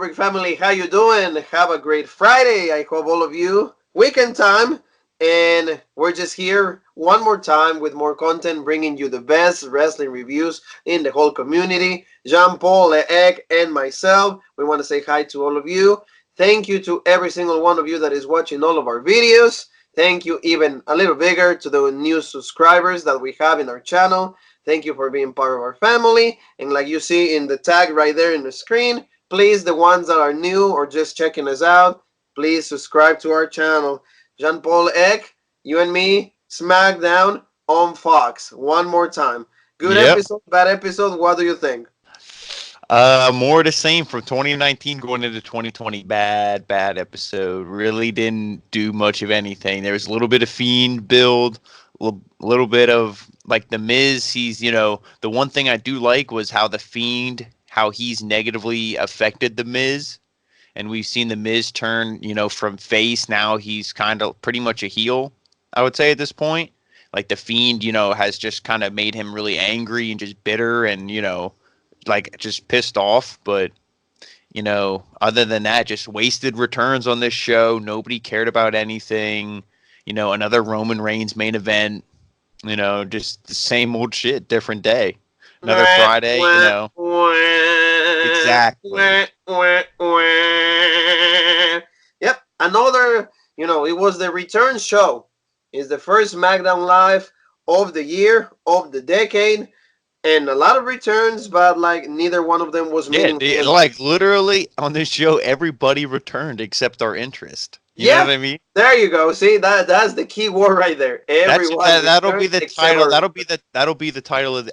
Maverick family? How you doing? Have a great Friday. I hope all of you weekend time. And we're just here one more time with more content, bringing you the best wrestling reviews in the whole community. Jean Paul, Egg, and myself. We want to say hi to all of you. Thank you to every single one of you that is watching all of our videos. Thank you even a little bigger to the new subscribers that we have in our channel. Thank you for being part of our family. And like you see in the tag right there in the screen, please, the ones that are new or just checking us out, please subscribe to our channel. Jean Paul Eck, you and me, SmackDown on Fox. One more time. Good Yep. episode, bad episode. What do you think? More the same from 2019 going into 2020. Bad episode. Really didn't do much of anything. There was a little bit of Fiend build, a little bit of like the Miz. The one thing I do like was how the Fiend, how he's negatively affected the Miz. And we've seen the Miz turn, from face. Now he's kind of pretty much a heel, I would say at this point. Like the Fiend, has just kind of made him really angry and just bitter and, like just pissed off. But, other than that, just wasted returns on this show. Nobody cared about anything. Another Roman Reigns main event, just the same old shit, different day. Another Friday, exactly. Yep, another, it was the return show. It's the first SmackDown Live of the year, of the decade, and a lot of returns, but like neither one of them was Yeah, meaningful. like literally on this show, everybody returned except our interest. You know Yeah, what I mean? there you go. See, that's the key word right there. Everyone That'll be returned the except title. our. That'll be the title of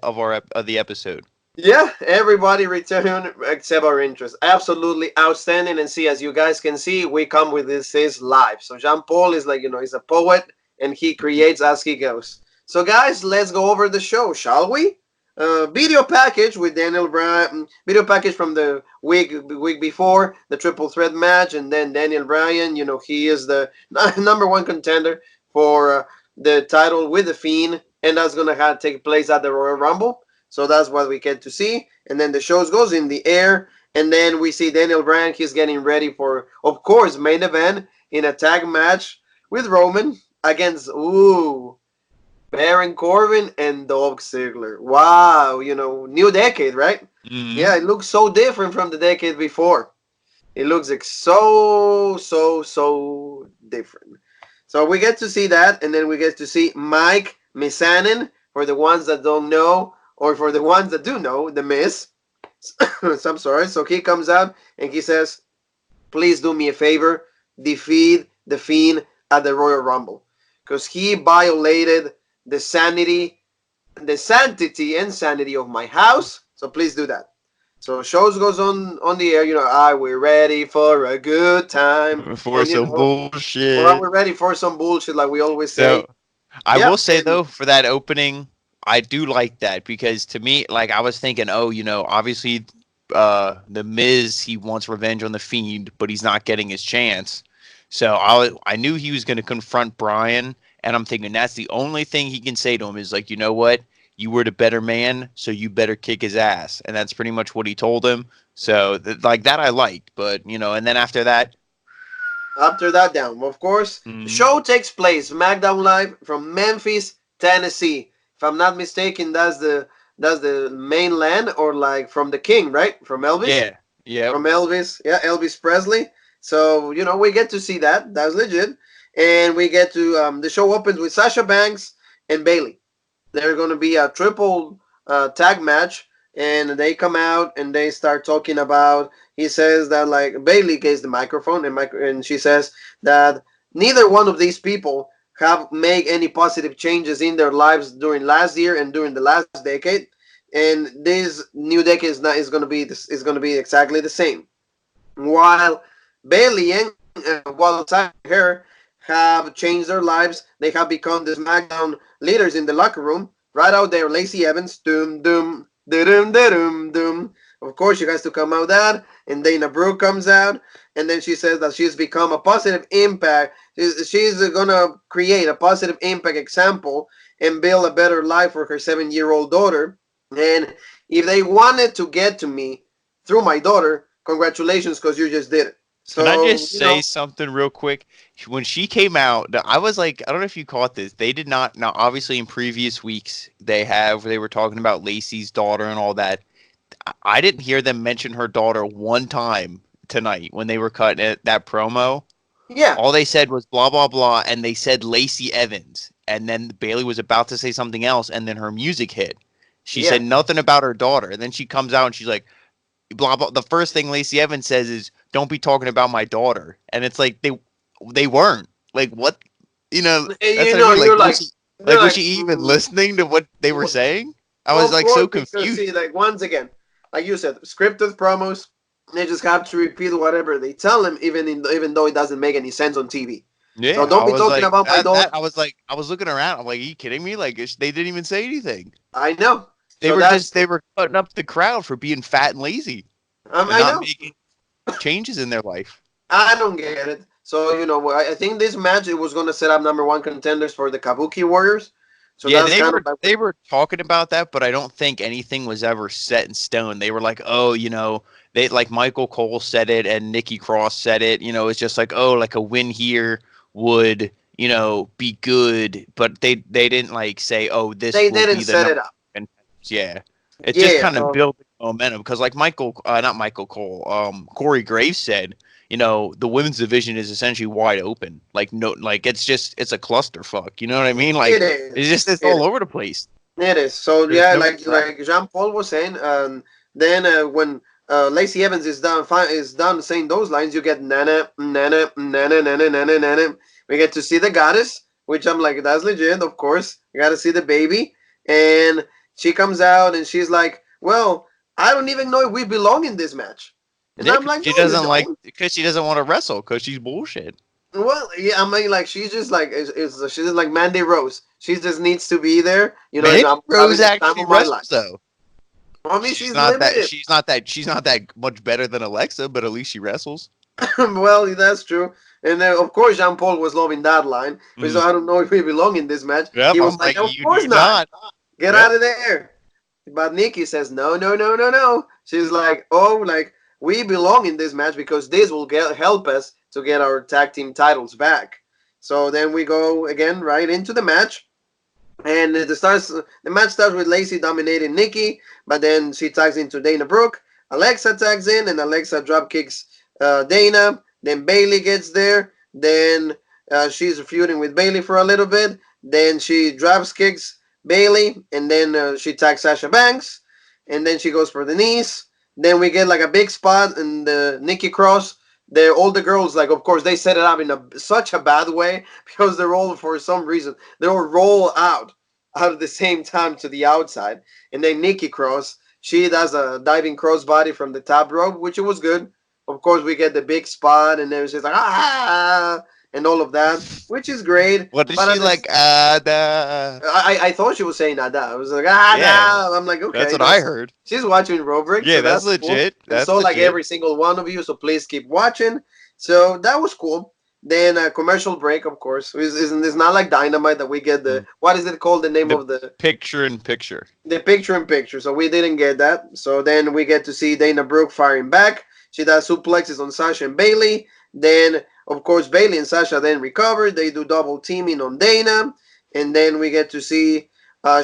the episode. Yeah, everybody returned except our interest. Absolutely outstanding. And see, as you guys can see, we come with this is live. So Jean Paul is like, he's a poet and he creates as he goes. So guys, let's go over the show, shall we? Video package with Daniel Bryan. Video package from the week before the triple threat match, and then Daniel Bryan. He is the number one contender for the title with the Fiend, and that's gonna have to take place at the Royal Rumble. So that's what we get to see. And then the show goes in the air. And then we see Daniel Bryan. He's getting ready for, of course, main event in a tag match with Roman against, Baron Corbin and Dolph Ziggler. Wow, new decade, right? Hmm. Yeah, it looks so different from the decade before. It looks like so different. So we get to see that, and then we get to see Mike Misanin, for the ones that don't know, or for the ones that do know, the Miz. So I'm sorry. So he comes out and he says, please do me a favor, defeat the Fiend at the Royal Rumble. Because he violated the sanctity and sanity of my house. So please do that. So shows goes on the air, we're ready for a good time. For And some bullshit. we're ready for some bullshit like we always say. So I Yeah. will say though, for that opening, I do like that because to me, like I was thinking, oh, obviously, the Miz he wants revenge on the Fiend, but he's not getting his chance. So I knew he was going to confront Brian, and I'm thinking that's the only thing he can say to him is like, you know what, you were the better man, so you better kick his ass, and that's pretty much what he told him. So like that I liked, but and then after that, After that down. Of course, the mm, show takes place SmackDown Live from Memphis, Tennessee. If I'm not mistaken, that's the mainland, or like from the King, right? From Elvis? yeah, yep. From Elvis. Yeah, Elvis Presley. So, we get to see that. That's legit. And we get to the show opens with Sasha Banks and Bailey. They're going to be a triple tag match, and they come out and they start talking about. He says that like Bailey gets the microphone, and she says that neither one of these people have made any positive changes in their lives during last year and during the last decade, and this new decade is going to be exactly the same. While Bailey and while her have changed their lives, they have become the SmackDown leaders in the locker room. Right out there, Lacey Evans, doom doom, doom doom doom. Of course, she has to come out that, and Dana Brooke comes out, and then she says that she's become a positive impact. She's gonna create a positive impact example and build a better life for her 7-year-old daughter. And if they wanted to get to me through my daughter, congratulations, because you just did it. Can I So, just say something real quick? When she came out, I was like, I don't know if you caught this. They did not. Now, obviously, in previous weeks, they were talking about Lacey's daughter and all that. I didn't hear them mention her daughter one time tonight when they were cutting that promo. yeah, All they said was blah blah blah, and they said Lacey Evans, and then Bailey was about to say something else, and then her music hit. She yeah. said nothing about her daughter, and then she comes out and she's like, blah blah. The first thing Lacey Evans says is, "Don't be talking about my daughter," and it's like they weren't like what, And that's what I mean. you're Was like, she even listening to what they were saying? I well, was of like course, so because confused. see, like once again, like you said, scripted promos, they just have to repeat whatever they tell him, even though it doesn't make any sense on TV. So Yeah, don't I be was talking like about my that. daughter. I was like, I was looking around. I'm like, are you kidding me? Like they didn't even say anything. I know. They So were that's just they were cutting up the crowd for being fat and lazy and I not know. making changes in their life. I don't get it. So I think this match it was going to set up number one contenders for the Kabuki Warriors. So Yeah, that's kind of like they were talking about that, but I don't think anything was ever set in stone. They were like, oh, they like Michael Cole said it and Nikki Cross said it. It's just like, oh, like a win here would be good, but they didn't like say, oh, this they will didn't be the set number it up. one contenders. Yeah, it just Yeah. kind of So built momentum because like not Michael Cole, Corey Graves said. The women's division is essentially wide open. Like no, like it's a clusterfuck. You know what I mean? it Like is. it's It all is. over the place. It is. So There's yeah, no track. like Jean Paul was saying, then when Lacey Evans is done saying those lines, you get nana nana nana nana nana nana. We get to see the goddess, which I'm like, that's legit. Of course, you got to see the baby, and she comes out and she's like, well, I don't even know if we belong in this match, and Yeah, I'm 'cause like, she no, you doesn't like don't. because she doesn't want to wrestle because she's bullshit. Well, yeah, I mean, like she's just like she's just like Mandy Rose. She just needs to be there. Mandy I'm having Rose the time actually of my life. wrestles though. I mean, she's limited. She's not that much better than Alexa, but at least she wrestles. Well, that's true. And of course, Jean Paul was loving that line. So Mm. I don't know if we belong in this match. Yep, He was I'm like, like of you course do not. not. Get Yep. out of there. But Nikki says, no, no, no, no, no. She's like, oh, like, we belong in this match because this will help us to get our tag team titles back. So then we go again right into the match. And the match starts with Lacey dominating Nikki, but then she tags into Dana Brooke. Alexa tags in, and Alexa drop kicks Dana. Then Bailey gets there. Then she's feuding with Bailey for a little bit. Then she drops kicks Bailey, and then she tags Sasha Banks, and then she goes for the knees. Then we get like a big spot in the Nikki Cross. All the girls, like, of course, they set it up in such a bad way because they're all, for some reason, they all roll out at the same time to the outside. And then Nikki Cross, she does a diving crossbody from the top rope, which it was good. Of course, we get the big spot, and then she's like, ah, and all of that, which is great. What is But she at like? this, Da. I thought she was saying nada. I was like, ah, Yeah, nah. I'm like, that's okay, what I that's heard. she's watching Rubric, Yeah, so that's that's cool. legit. And That's so like legit. every single one of you, so please keep watching. So that was cool. Then a commercial break, of course. It's not like Dynamite that we get the Mm. what is it called? The name The of picture in picture. the picture in picture. So we didn't get that. So then we get to see Dana Brooke firing back. She does suplexes on Sasha and Bailey. Then of course Bailey and Sasha then recover. They do double teaming on Dana, and then we get to see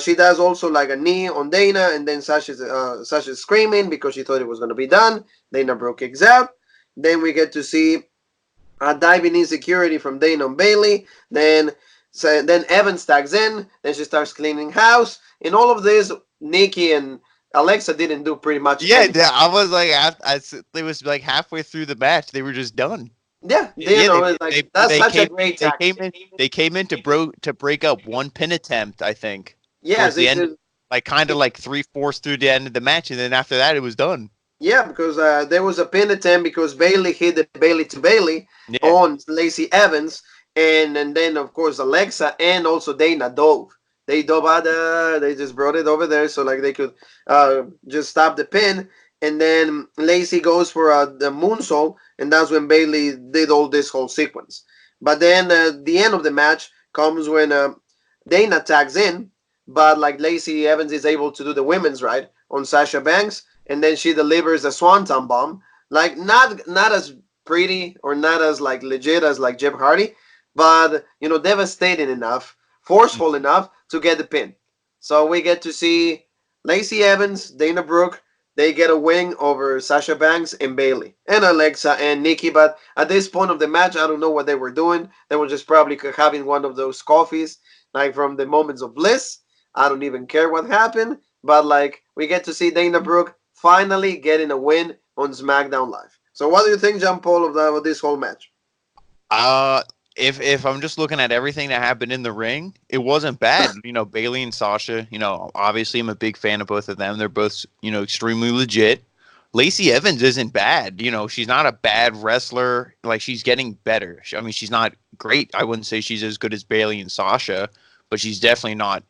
she does also like a knee on Dana, and then Sasha's screaming because she thought it was gonna be done. Dana Brooke kicks out. Then we get to see diving insecurity from Dana and Bailey. Then Evans tags in. Then she starts cleaning house. In all of this, Nikki and Alexa didn't do pretty much Yeah, anything. I was like, it was like halfway through the match, they were just done. Yeah, Yeah, it's like that's such a great tactic. they came in to break up one pin attempt, I think, Yes, towards the it's end, like kind of like 3/4 through the end of the match, and then after that, it was done. yeah, because there was a pin attempt because Bailey hit the Bailey to Bailey Yeah, on Lacey Evans, and then of course Alexa and also Dana dove. They dove out they just brought it over there so like they could just stop the pin, and then Lacey goes for the moonsault, and that's when Bailey did all this whole sequence. But then the end of the match comes when Dana tags in, but like Lacey Evans is able to do the women's right on Sasha Banks, and then she delivers a swanton bomb Like not as pretty or not as like legit as like Jeff Hardy, but devastating enough, forceful enough to get the pin. So we get to see Lacey Evans, Dana Brooke. They get a win over Sasha Banks and Bailey and Alexa and Nikki. But at this point of the match, I don't know what they were doing. They were just probably having one of those coffees, like from the moments of bliss. I don't even care what happened. But like we get to see Dana Brooke finally getting a win on SmackDown Live. So what do you think, John Paul, of this whole match? Uh, if I'm just looking at everything that happened in the ring, it wasn't bad. Bailey and Sasha. Obviously I'm a big fan of both of them. They're both extremely legit. Lacey Evans isn't bad. She's not a bad wrestler. Like she's getting better. I mean, she's not great. I wouldn't say she's as good as Bailey and Sasha, but she's definitely not.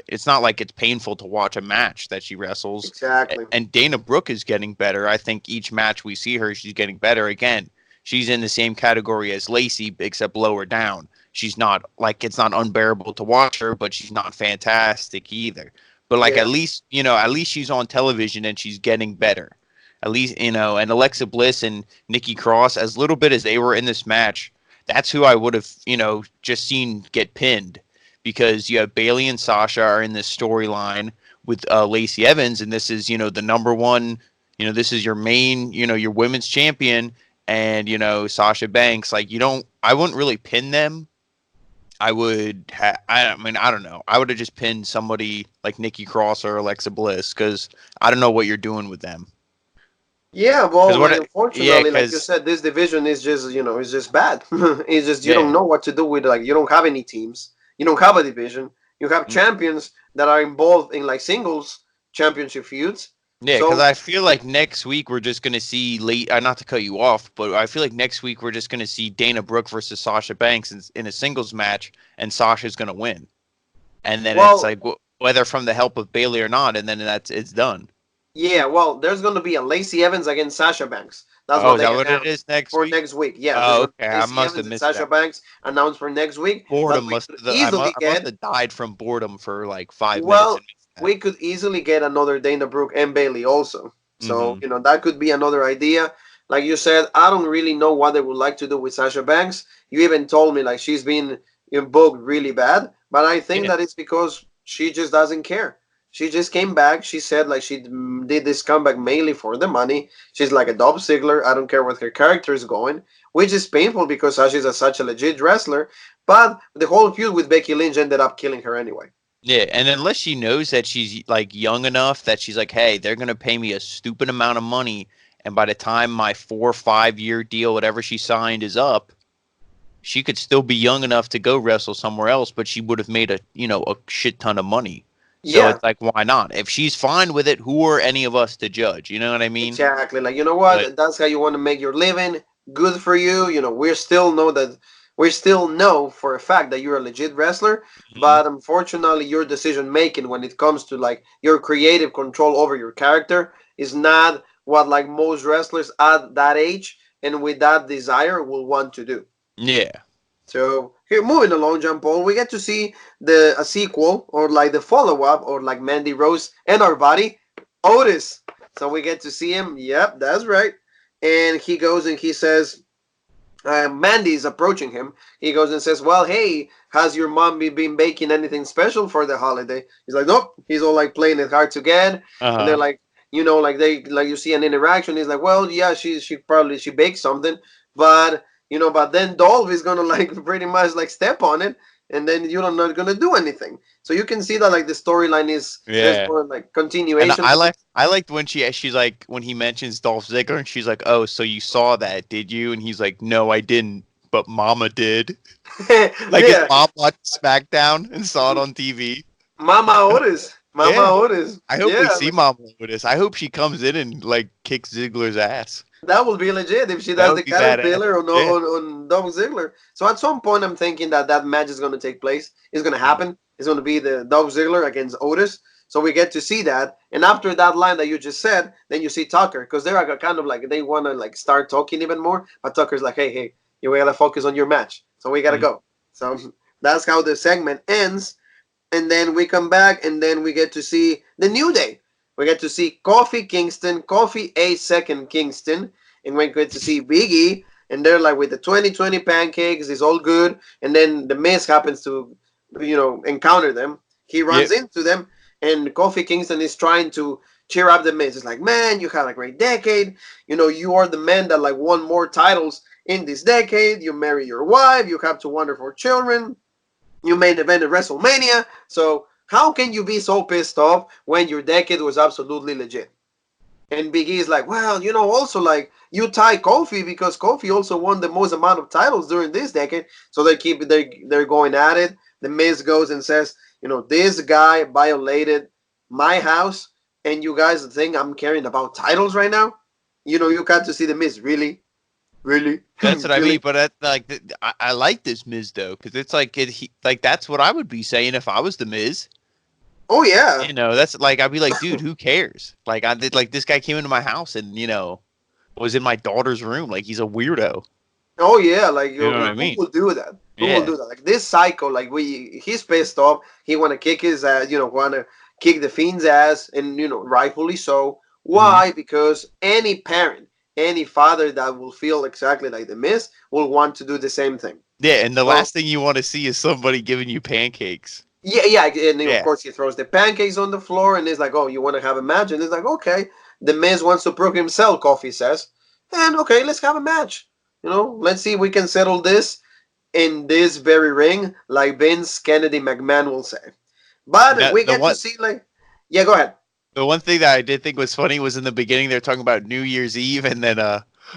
It's not like it's painful to watch a match that she wrestles. Exactly. And Dana Brooke is getting better. I think each match we see her, she's getting better. Again, she's in the same category as Lacey, except lower down. She's not like it's not unbearable to watch her, but she's not fantastic either. But like Yeah. at least she's on television and she's getting better. At least and Alexa Bliss and Nikki Cross, as little bit as they were in this match, that's who I would have just seen get pinned, because you have Bailey and Sasha are in this storyline with Lacey Evans, and this is the number one. This is your main, your women's champion, and Sasha Banks. Like I wouldn't really pin them. I mean, I don't know. I would have just pinned somebody like Nikki Cross or Alexa Bliss, because I don't know what you're doing with them. Yeah, Because well, like yeah, unfortunately, like you because said, this division is just it's just bad. It's just you don't yeah, know what to do with like you don't have any teams, you don't have a division, you have mm, champions that are involved in like singles championship feuds. yeah, because So I feel like next week we're just gonna see not to cut you off, but I feel like next week we're just gonna see Dana Brooke versus Sasha Banks in a singles match, and Sasha's gonna win, and then it's well, like whether from the help of Bailey or not, and then it's done. yeah, well, there's going to be a Lacey Evans against Sasha Banks. That's Oh, what is they that what it announced is next for week? next week. Yes, there's Oh, going to okay. be I Lacey must Evans have and missed Sasha that. Banks announced for next week. But Boredom we must could I easily must get, have died from boredom for like 5 minutes and well, missed that. we could easily get another Dana Brooke and Bailey also. So, Mm-hmm. that could be another idea. Like you said, I don't really know what they would like to do with Sasha Banks. You even told me like she's been booked really bad, but I think Yeah. that it's because she just doesn't care. She just came back. She said like she did this comeback mainly for the money. She's like a Dolph Ziggler. I don't care what her character is going, which is painful because Sasha's such a legit wrestler. But the whole feud with Becky Lynch ended up killing her anyway. Yeah, and unless she knows that she's like young enough that she's like, hey, they're gonna pay me a stupid amount of money, and by the time my 4 or 5 year deal, whatever she signed, is up, she could still be young enough to go wrestle somewhere else, but she would have made a shit ton of money. So Yeah, it's like, why not? If she's fine with it, who are any of us to judge? You know what I mean? exactly. Like But that's how you want to make your living. Good for you. We still know for a fact that you're a legit wrestler. mhm. But unfortunately, your decision making when it comes to like your creative control over your character is not what like most wrestlers at that age and with that desire will want to do. Yeah, So here, moving along, John Paul, we get to see the a sequel or like the follow up or like Mandy Rose and our buddy Otis. So we get to see him. Yep, that's right. And he goes and he says, Mandy is approaching him. He goes and says, "Well, hey, has your mom been baking anything special for the holiday?" He's like, "Nope." He's all like playing it hard to get, uh and they're huh, like, like they like you see an interaction. He's like, "Well, yeah, she baked something, but but then Dolph is gonna like pretty much like step on it, and then you're not gonna do anything." So you can see that like the storyline is there's yeah. more like And continuation. I liked when she's like when he mentions Dolph Ziggler, and she's like, "Oh, so you saw that, did you?" And he's like, "No, I didn't, but Mama did." Like his Yeah, mom watched SmackDown and saw it on TV. Mama Otis, Mama Yeah, Otis. I hope we Yeah, see Mama with this. I hope she comes in and like kicks Ziggler's ass. that would be legit if she That does would the be badass. caterpillar Yeah. on Dolph Ziggler. So at some point, I'm thinking that that match is going to take place. It's going to Mm. happen. It's going to be the Dolph Ziggler against Otis. So we get to see that. And after that line that you just said, then you see Tucker because they're like kind of like they want to like start talking even more. But Tucker's like, hey, you gotta focus on your match. So we gotta Mm. go. So that's how the segment ends. And then we come back, and then we get to see the New Day. We get to see Kofi Kingston, Kofi A. Second Kingston, and we get to see Big E, and they're like with the 2020 pancakes, it's all good, and then the Miz happens to, encounter them. He runs Yep. into them, and Kofi Kingston is trying to cheer up the Miz. It's like, man, you had a great decade. You are the man that like won more titles in this decade. You marry your wife. You have two wonderful children. You main event at WrestleMania. So how can you be so pissed off when your decade was absolutely legit? And Big E is like, well, also like you tie Kofi because Kofi also won the most amount of titles during this decade. So they're going at it. The Miz goes and says, this guy violated my house, and you guys think I'm caring about titles right now? You got to see the Miz, really, really, That's what I mean. really. But I like this Miz though, because it's like that's what I would be saying if I was the Miz. Oh yeah, That's like I'd be like, dude, who cares? Like I did, like this guy came into my house and was in my daughter's room. Like he's a weirdo. oh yeah, like You know what I who mean? will do that? Who will Yeah. do that? Like this psycho, like he's pissed off. He want to kick his ass, want to kick the Fiend's ass, and rightfully so. Hmm. Why? Because any parent, any father that will feel exactly like the Miz will want to do the same thing. Yeah, and the So last thing you want to see is somebody giving you pancakes. yeah, yeah, and then, of Yeah. course he throws the pancakes on the floor, and it's like, oh, you want to have a match? And it's like, okay, the Miz wants to prove himself. Coffee says, and okay, let's have a match. Let's see if we can settle this in this very ring, like Vince Kennedy McMahon will say. But Now, we get to see like, yeah, go ahead. the one thing that I did think was funny was in the beginning they're talking about New Year's Eve, and then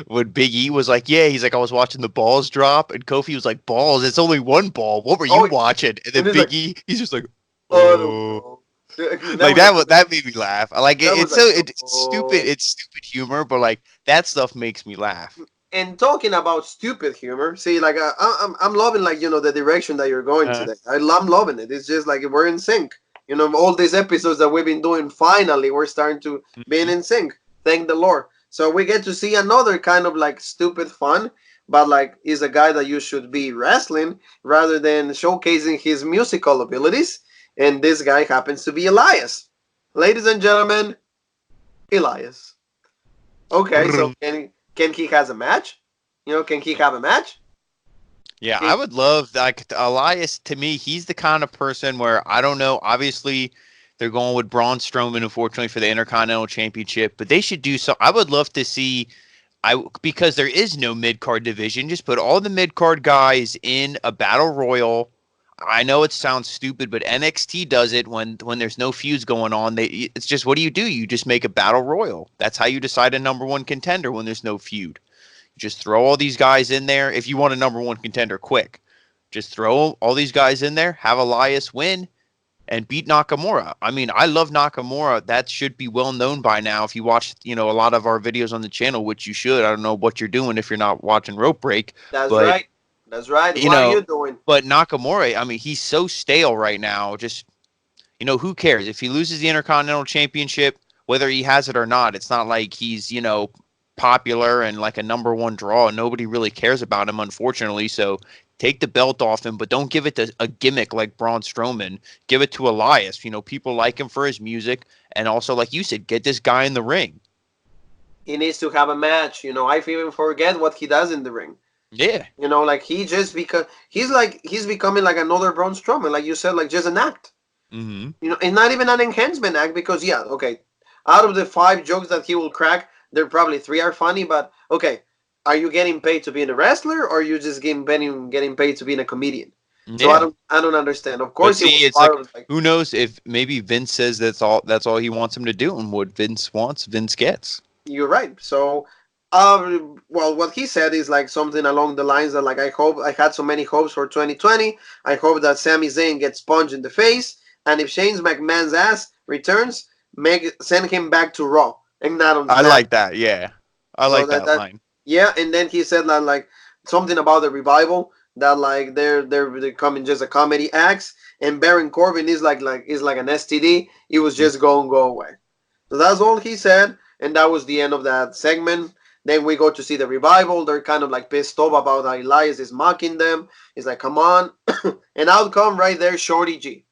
when Big E was like, "Yeah," he's like, "I was watching the balls drop," and Kofi was like, "Balls? It's only one ball. What were you Oh, watching?" And and then it's like, Big E, he's just like, I don't "Oh." know. That Like was like, that made me laugh. I like it. that was It's so like, it's stupid. oh. It's stupid humor, but like that stuff makes me laugh. And talking about stupid humor, see, like I'm loving like the direction that you're going Uh, today. I'm loving it. It's just like we're in sync. All these episodes that we've been doing, finally we're starting to be mhm. in sync. Thank the Lord. So we get to see another kind of like stupid fun, but like is a guy that you should be wrestling rather than showcasing his musical abilities. And this guy happens to be Elias. Ladies and gentlemen, Elias. Okay, so can he has a match? Can he have a match? Yeah, Can, I would love like Elias. To me, he's the kind of person where I don't know. Obviously, they're going with Braun Strowman, unfortunately, for the Intercontinental Championship. But they should do so. I would love to see. Because there is no mid card division. Just put all the mid card guys in a battle royal. I know it sounds stupid, but NXT does it when there's no feuds going on. It's just what do? You just make a battle royal. That's how you decide a number one contender when there's no feud. Just throw all these guys in there if you want a number one contender quick. Just throw all these guys in there, have Elias win, and beat Nakamura. I mean, I love Nakamura. That should be well known by now. If you watch, a lot of our videos on the channel, which you should. I don't know what you're doing if you're not watching Rope Break, that's but right. That's right. you What are know, you doing? but Nakamura, I mean, he's so stale right now. Just who cares if he loses the Intercontinental Championship, whether he has it or not? It's not like he's popular and like a number one draw. Nobody really cares about him, unfortunately. So take the belt off him, but don't give it to a gimmick like Braun Strowman. Give it to Elias. People like him for his music, and also, like you said, get this guy in the ring. He needs to have a match. I even forget what he does in the ring. Yeah. Like he just because he's becoming like another Braun Strowman, like you said, like just an act. Mm-hmm. And not even an enhancement act because yeah, okay, out of the 5 jokes that he will crack, there probably 3 are funny. But okay, are you getting paid to be a wrestler, or are you just getting paid to be a comedian? So Yeah. I don't understand. Of But course, he see, was it's part like of like who knows if maybe Vince says that's all he wants him to do, and what Vince wants, Vince gets. you're right. So, well, what he said is like something along the lines that like I had so many hopes for 2020. I hope that Sami Zayn gets punched in the face, and if Shane McMahon's ass returns, send him back to Raw and not on I SmackDown. like that. Yeah, I So like that that that line. yeah, and then he said that like something about the revival that like they're becoming just a comedy acts, and Baron Corbin is like an STD. He was just going to go away. So that's all he said, and that was the end of that segment. Then we go to see the revival. They're kind of like pissed off about how Elias is mocking them. He's like, come on. And out come right there, Shorty G.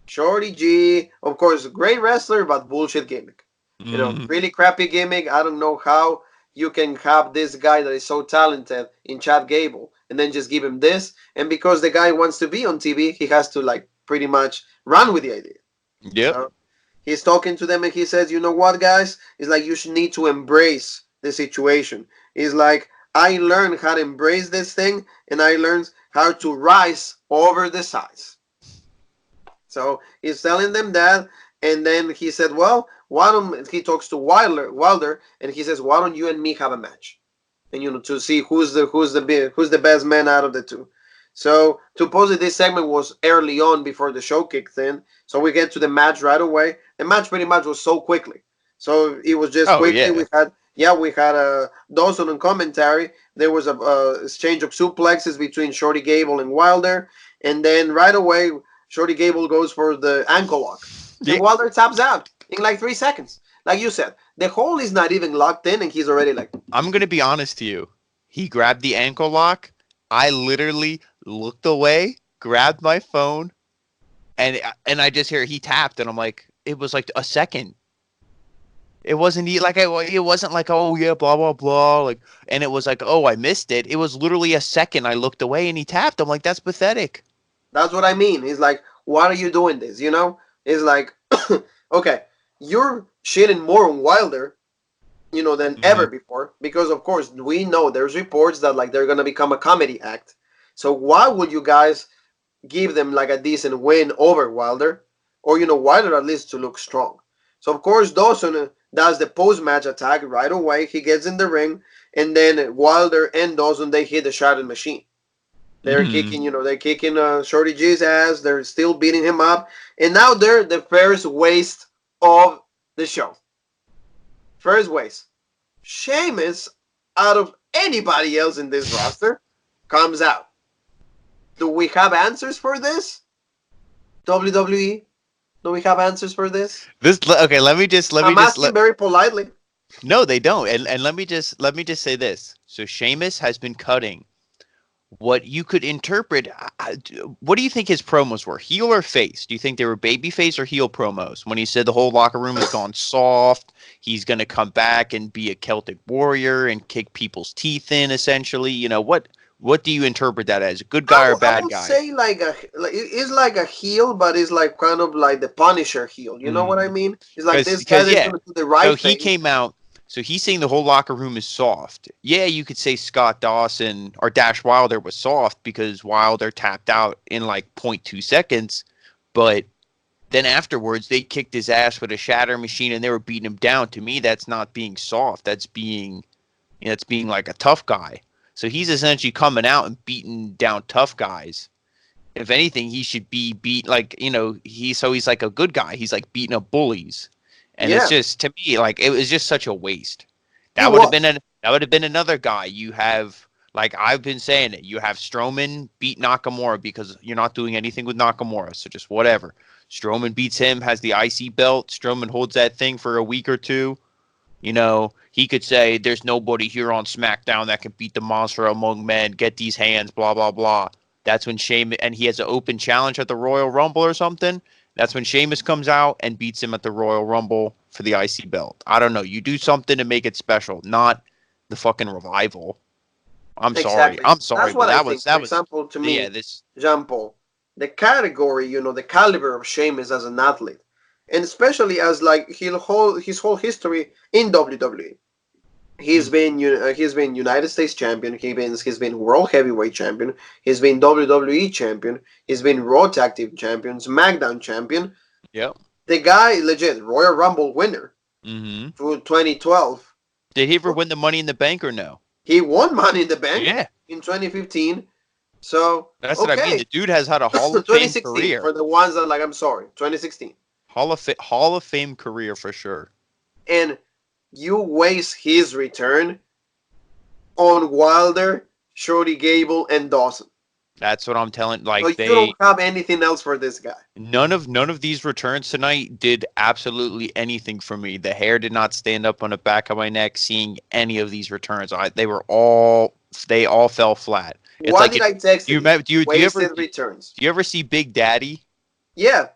Shorty G, of course, great wrestler, but bullshit gimmick. Mm-hmm. Really crappy gimmick. I don't know how. you can have this guy that is so talented in Chad Gable and then just give him this. And because the guy wants to be on TV, he has to like pretty much run with the idea. Yep. So he's talking to them and he says, you know what, guys? It's like you should need to embrace the situation. It's like I learned how to embrace this thing and I learned how to rise over the size. So he's telling them that, and then he said, "Well, why don't?" He talks to Wilder, and he says, "Why don't you and me have a match?" And to see who's the best man out of the two. So supposedly this segment was early on before the show kicked in, so we get to the match right away. The match pretty much was so quickly, so it was just Oh quickly. yeah. We had a Dawson on commentary. There was a exchange of suplexes between Shorty Gable and Wilder, and then right away Shorty Gable goes for the ankle lock, and Yeah. Wilder taps out in like 3 seconds. Like you said, the hole is not even locked in, and he's already like, I'm gonna be honest to you. He grabbed the ankle lock. I literally looked away, grabbed my phone, and I just hear he tapped, and I'm like, it was like a second. It wasn't it wasn't like, oh yeah, blah blah blah, like, and it was like, oh, I missed it. It was literally a second. I looked away and he tapped. I'm like, that's pathetic. that's what I mean. He's like, why are you doing this? It's like, okay, you're shitting more on Wilder, than ever Hmm. before, because of course we know there's reports that like they're gonna become a comedy act. So why would you guys give them like a decent win over Wilder, or Wilder at least to look strong? So of course Dawson does the post-match attack right away. He gets in the ring, and then Wilder and Dawson they hit the Shattered Machine. They're Hmm. kicking, they're kicking Shorty G's ass. They're still beating him up, and now they're the first waste of the show. First waste. Sheamus, out of anybody else in this roster, comes out. Do we have answers for this? WWE? Do we have answers for this? This okay. Let me I'm just asking let. very politely. No, they don't. And let me just say this. So Sheamus has been cutting what you could interpret. What do you think his promos were? Heel or face? Do you think they were baby face or heel promos? When he said the whole locker room has gone soft, he's going to come back and be a Celtic warrior and kick people's teeth in. Essentially, what do you interpret that as? A good guy or a I bad would guy? say it's like a heel, but it's like kind of like the Punisher heel. You know what I mean? It's like this guy Because that's yeah. gonna do the So right he thing. came out. So he's saying the whole locker room is soft. Yeah, you could say Scott Dawson or Dash Wilder was soft because Wilder tapped out in like zero point 0.2 seconds, but then afterwards they kicked his ass with a shatter machine and they were beating him down. To me, that's not being soft. That's being like a tough guy. So he's essentially coming out and beating down tough guys. If anything, he should be beat like, he's like a good guy. He's like beating up bullies. And it's Yeah, just, to me, like, it was just such a waste. he That was. would have been another guy. You have, like I've been saying it, you have Strowman beat Nakamura because you're not doing anything with Nakamura. So just whatever. Strowman beats him, has the IC belt. Strowman holds that thing for a week or two. He could say, there's nobody here on SmackDown that can beat the monster among men. Get these hands, blah, blah, blah. That's when Sheamus, and he has an open challenge at the Royal Rumble or something. That's when Sheamus comes out and beats him at the Royal Rumble for the IC belt. I don't know. You do something to make it special, not the fucking revival. I'm sorry. Exactly. I'm That's sorry, but what I think. For that was, example, to yeah, me, this, Jean Paul, the category, the caliber of Sheamus as an athlete, and especially as like his whole history in WWE. He's been United States champion. He's been World Heavyweight champion. He's been WWE champion. He's been Raw Tag Team champion, SmackDown champion. yep. The guy, legit Royal Rumble winner Hmm. through 2012. Did he ever win the Money in the Bank or no? He won Money in the Bank Yeah. in 2015. So That's what I mean. okay, The dude has had a Hall of Fame 2016 career. for the ones that like I'm sorry, 2016, Hall of Fame career for sure. and you waste his return on Wilder, Shorty Gable, and Dawson. That's what I'm telling. So Like you don't they, have anything else for this guy. none of these returns tonight did absolutely anything for me. The hair did not stand up on the back of my neck seeing any of these returns. They all fell flat. It's What like did I text do you you? remember? Wasted returns. Do you ever see Big Daddy Yeah,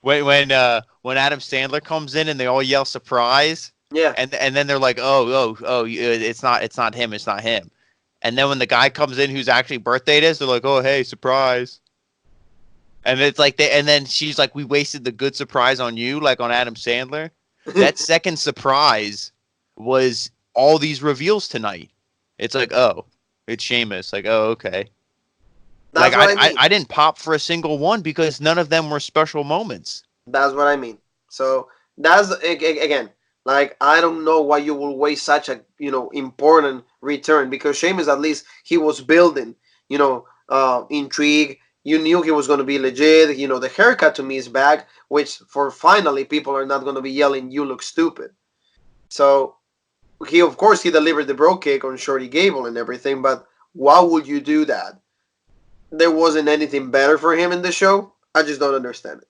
when Adam Sandler comes in and they all yell surprise? Yeah. And then they're like, it's not him, it's not him. And then when the guy comes in whose actually birthday it is, they're like, oh hey, surprise. And it's like and then she's like, we wasted the good surprise on you, like on Adam Sandler. That second surprise was all these reveals tonight. It's like, oh, it's Sheamus. Like, oh, okay. Like That's what I mean. I didn't pop for a single one because none of them were special moments. That's what I mean. So that's again, like I don't know why you will waste such a important return, because Sheamus, at least he was building intrigue. You knew he was going to be legit. The haircut to me is back, which for finally people are not going to be yelling you look stupid. So he, of course, he delivered the bro kick on Shorty Gable and everything, but why would you do that? There wasn't anything better for him in the show. I just don't understand it.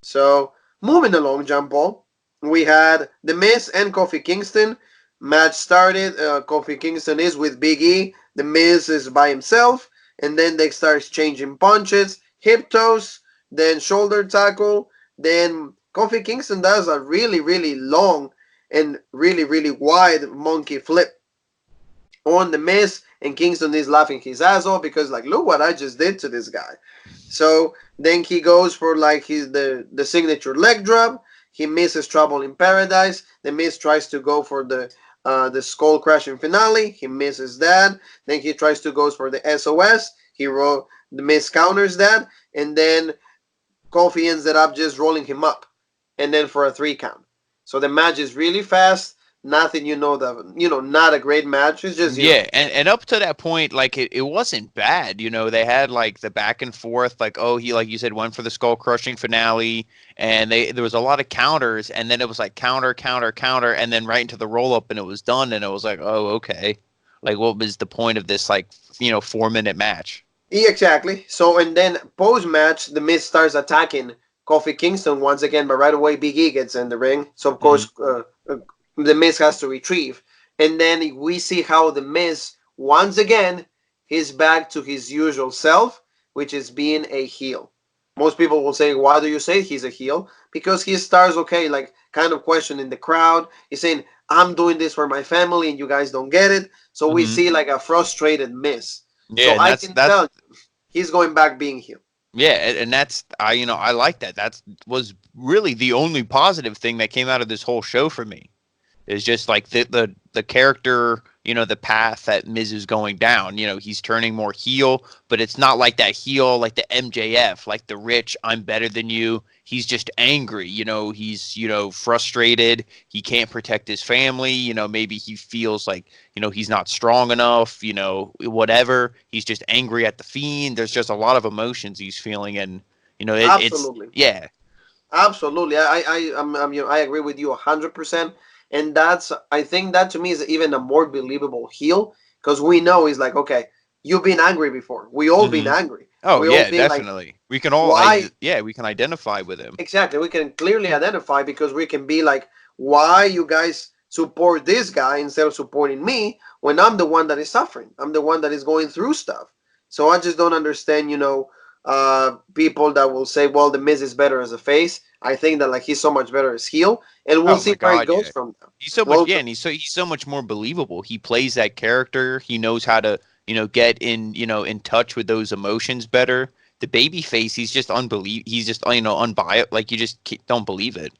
So, moving along, John Paul, we had The Miz and Kofi Kingston. Match started. Kofi Kingston is with Big E. The Miz is by himself. And then they start exchanging punches, hip toes, then shoulder tackle. Then Kofi Kingston does a really, really long and really, really wide monkey flip on The Miz. And Kingston is laughing his ass off because, like, look what I just did to this guy. So then he goes for like the signature leg drop. He misses Trouble in Paradise. The Miz tries to go for the skull crashing finale. He misses that. Then he tries to go for the SOS. The Miz counters that, and then Kofi ends it up just rolling him up, and then for a 3 count. So the match is really fast. Nothing, not a great match. It's just Yeah, and up to that point, like it wasn't bad. They had like the back and forth, like, oh, he, like you said, went for the skull crushing finale, and there was a lot of counters, and then it was like counter, counter, counter, and then right into the roll up, and it was done, and it was like, oh, okay, like what was the point of this, like 4-minute match? Yeah, exactly. So, and then post match, the Miz starts attacking Kofi Kingston once again, but right away Big E gets in the ring. So, of Hmm. course, the Miz has to retrieve. And then we see how the Miz, once again, he's back to his usual self, which is being a heel. Most people will say, why do you say he's a heel? Because he starts, okay, like kind of questioning the crowd. He's saying, I'm doing this for my family and you guys don't get it. So we Hmm. see like a frustrated Miz. Yeah, So and I that's can that's tell you, he's going back being heel. yeah, and that's I like that. That was really the only positive thing that came out of this whole show for me. Is just like the character, the path that Miz is going down. He's turning more heel, but it's not like that heel like the MJF, like the rich, I'm better than you. He's just angry. He's frustrated. He can't protect his family. Maybe he feels like he's not strong enough. Whatever. He's just angry at the Fiend. There's just a lot of emotions he's feeling, and it's Absolutely. yeah. Absolutely. I agree with you 100%. And I think that to me is even a more believable heel, because we know he's like, okay, you've been angry before. We all been Hmm. angry. Oh We all yeah, been like, definitely. We can all why? we can identify with him. Exactly. We can clearly identify, because we can be like, why you guys support this guy instead of supporting me when I'm the one that is suffering? I'm the one that is going through stuff. So I just don't understand, people that will say, well, the Miz is better as a face. I think that like he's so much better as heel, and we'll Oh my see where it god, goes yeah. from there. He's so much Well, yeah, and he's so much more believable. He plays that character. He knows how to, get in touch with those emotions better. The baby face, he's just unbiased. Like you just don't believe it.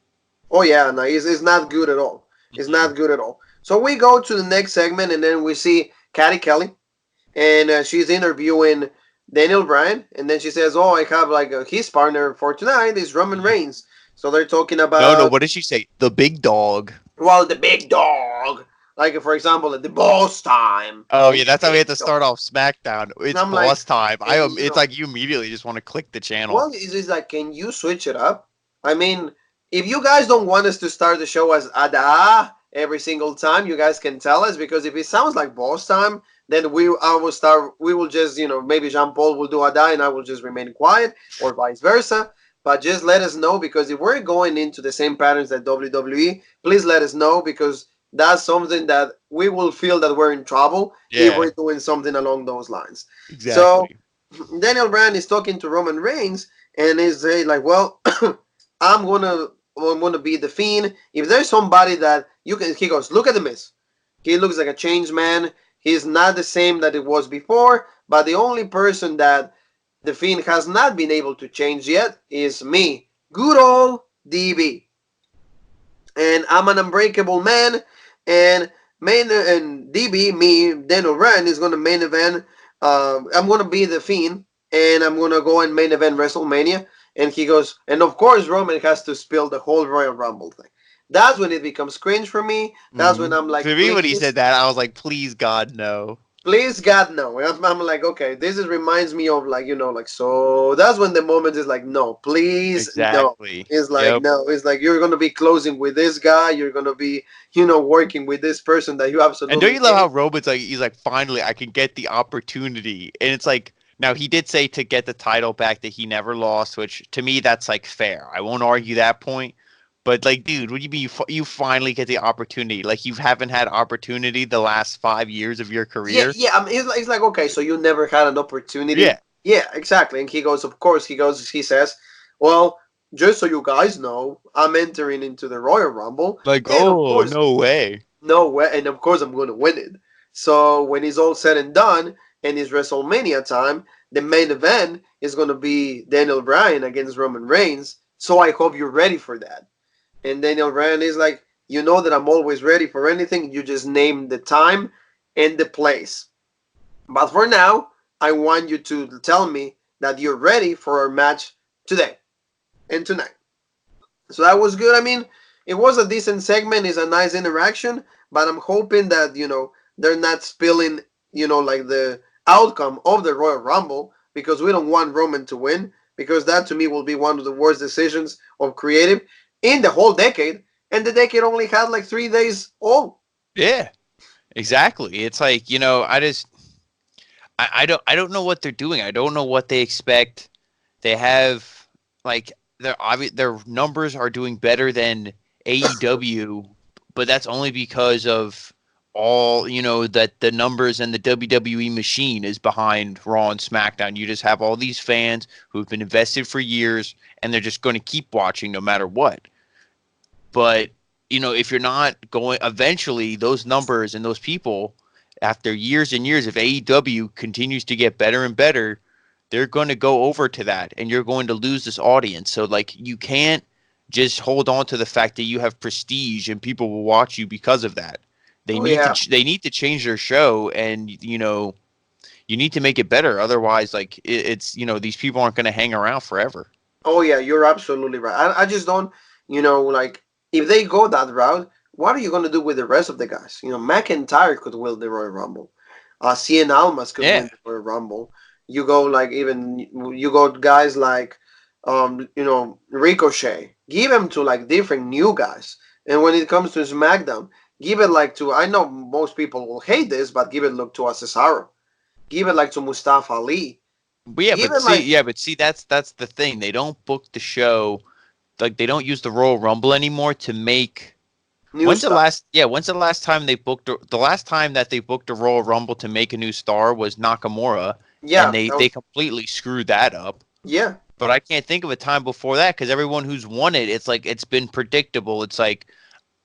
oh yeah, no, it's not good at all. It's Hmm. not good at all. So we go to the next segment, and then we see Catty Kelly, and she's interviewing Daniel Bryan, and then she says, "Oh, I have like his partner for tonight is Roman Reigns." So they're talking No, about, what did she say? The big dog. well, the big dog, like for example, the boss time, Oh and yeah, the that's how we big had to start dog. off SmackDown. And It's I'm like, boss time. and It's like you immediately just want to click the channel. well, it's like, can you switch it up? I mean, if you guys don't want us to start the show as Ada every single time, you guys can tell us, because if it sounds like boss time, then I will start. We will just, maybe Jean Paul will do Ada and I will just remain quiet, or vice versa. But just let us know, because if we're going into the same patterns that WWE, please let us know, because that's something that we will feel that we're in trouble if Yeah, we're doing something along those lines. So exactly. Daniel Bryan is talking to Roman Reigns, and he's saying like, "Well, I'm gonna want to be the Fiend. If there's somebody that you can, he goes, look at the Miz. He looks like a changed man. He's not the same that it was before. But the only person that the Fiend has not been able to change yet is me, good old DB. And I'm an unbreakable man. And DB, me, Daniel Bryan is gonna main event. I'm gonna be the Fiend, and I'm gonna go and main event WrestleMania. And he goes, and of course Roman has to spill the whole Royal Rumble thing. That's when it becomes cringe for me. That's when I'm To like, me, when he please, said that, I was like, please, God, no. please God no. I'm like, okay, this is reminds me of like, like, so that's when the moment is like, no, please no. Exactly. It's like, Yep. no, it's like you're gonna be closing with this guy, you're gonna be, working with this person that you And don't absolutely you love how hate. Roman's like, he's like, finally, I can get the opportunity. And it's like, now he did say to get the title back that he never lost, which to me, that's like fair. I won't argue that point. But like, dude, what do you mean you finally get the opportunity? Like, you haven't had opportunity the last 5 years of your Yeah, career? yeah. I mean, it's like, okay, so you never had an opportunity. Yeah. Yeah, exactly. And he goes, of course, he says, well, just so you guys know, I'm entering into the Royal Rumble, Like, and of oh, course, no way. no way, and of course I'm going to win it. So when it's all said and done, and it's WrestleMania time, the main event is going to be Daniel Bryan against Roman Reigns. So I hope you're ready for that. And Daniel Bryan is like, you know that I'm always ready for anything. You just name the time and the place. But for now, I want you to tell me that you're ready for our match today and tonight. So that was good. I mean, it was a decent segment. It's a nice interaction, but I'm hoping that they're not spilling like the outcome of the Royal Rumble because we don't want Roman to win because that to me will be one of the worst decisions of creative in the whole decade, and the decade only had like 3 days old. Yeah, exactly. It's like, I don't know what they're doing. I don't know what they expect. They have like their numbers are doing better than AEW, but that's only because of all that the numbers and the WWE machine is behind Raw and SmackDown. You just have all these fans who've been invested for years, and they're just going to keep watching no matter what. But if you're not going, eventually those numbers and those people, after years and years, if AEW continues to get better and better, they're going to go over to that, and you're going to lose this audience. So like, you can't just hold on to the fact that you have prestige and people will watch you because of that. They Oh need to yeah, they need to change their show, and you need to make it better. Otherwise, like it's these people aren't going to hang around forever. oh yeah, you're absolutely right. I just don't, like if they go that route, what are you gonna do with the rest of the guys? McIntyre could win the Royal Rumble. Cien Almas could win Yeah. the Royal Rumble. You go like even you go guys like Ricochet. Give them to like different new guys. And when it comes to SmackDown, give it like to I know most people will hate this, but give it look to a Cesaro. Give it like to Mustafa Ali. But yeah, Give but it see, like yeah, but see, that's the thing. They don't book the show, like they don't use the Royal Rumble anymore to make. new stuff. When's the last time they booked the last time that they booked a Royal Rumble to make a new star was Nakamura, and Yeah, that they was completely screwed that up. yeah. But I can't think of a time before that because everyone who's won it, it's like it's been predictable. It's like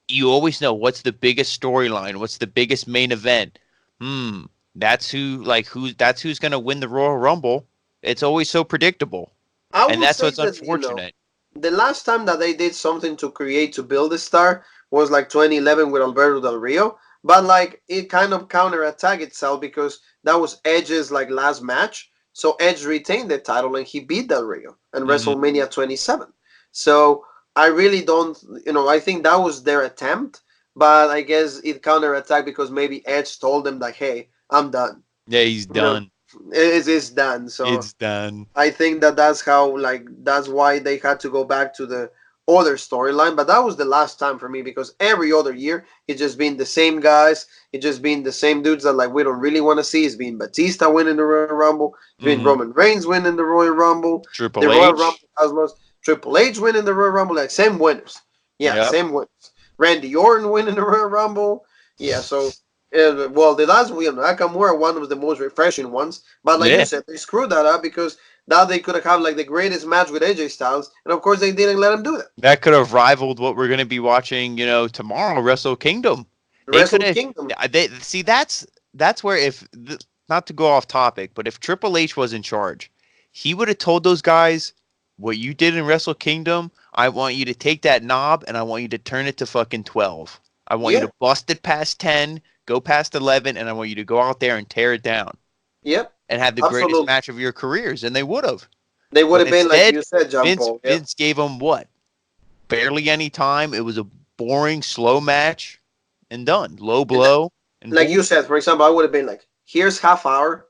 you always know what's the biggest storyline, what's the biggest main event. Hmm, that's who's gonna win the Royal Rumble. It's always so predictable, I and would that's say what's that unfortunate. the last time that they did something to create to build a star was like 2011 with Alberto Del Rio, but like it kind of counterattacked itself because that was Edge's like last match. So Edge retained the title and he beat Del Rio in Hmm. WrestleMania 27. So I really don't, I think that was their attempt, but I guess it counterattacked because maybe Edge told them like, "Hey, I'm done." Yeah, he's You know, done. it is done. So It's done. I think that that's why they had to go back to the other storyline. But that was the last time for me because every other year it's just been the same guys. It's just been the same dudes that like we don't really want to see. It's been Batista winning the Royal Rumble. It's been Hmm. Roman Reigns winning the Royal Rumble. The Triple Royal Rumble H. has lost. Triple H winning the Royal Rumble. Like same winners. Yeah, Yep. same winners. Randy Orton winning the Royal Rumble. Yeah, so Well, the last one, Nakamura one was the most refreshing ones. But like you Yeah, said, they screwed that up because now they could have had like the greatest match with AJ Styles, and of course they didn't let him do that. that could have rivaled what we're going to be watching, tomorrow, Wrestle Kingdom. They could Wrestle have. Kingdom. They see that's where not to go off topic, but if Triple H was in charge, he would have told those guys what you did in Wrestle Kingdom. I want you to take that knob and I want you to turn it to fucking 12. I want you Yeah. to bust it past 10, go past 11, and I want you to go out there and tear it down Yep. and have the greatest Absolutely. match of your careers. And they would have. They would But have been like instead, you said, John Vince Paul. Yep. Vince gave them what? Barely any time. It was a boring, slow match and done. Low And blow and like you bullshit. said, for example, I would have been like, here's half hour,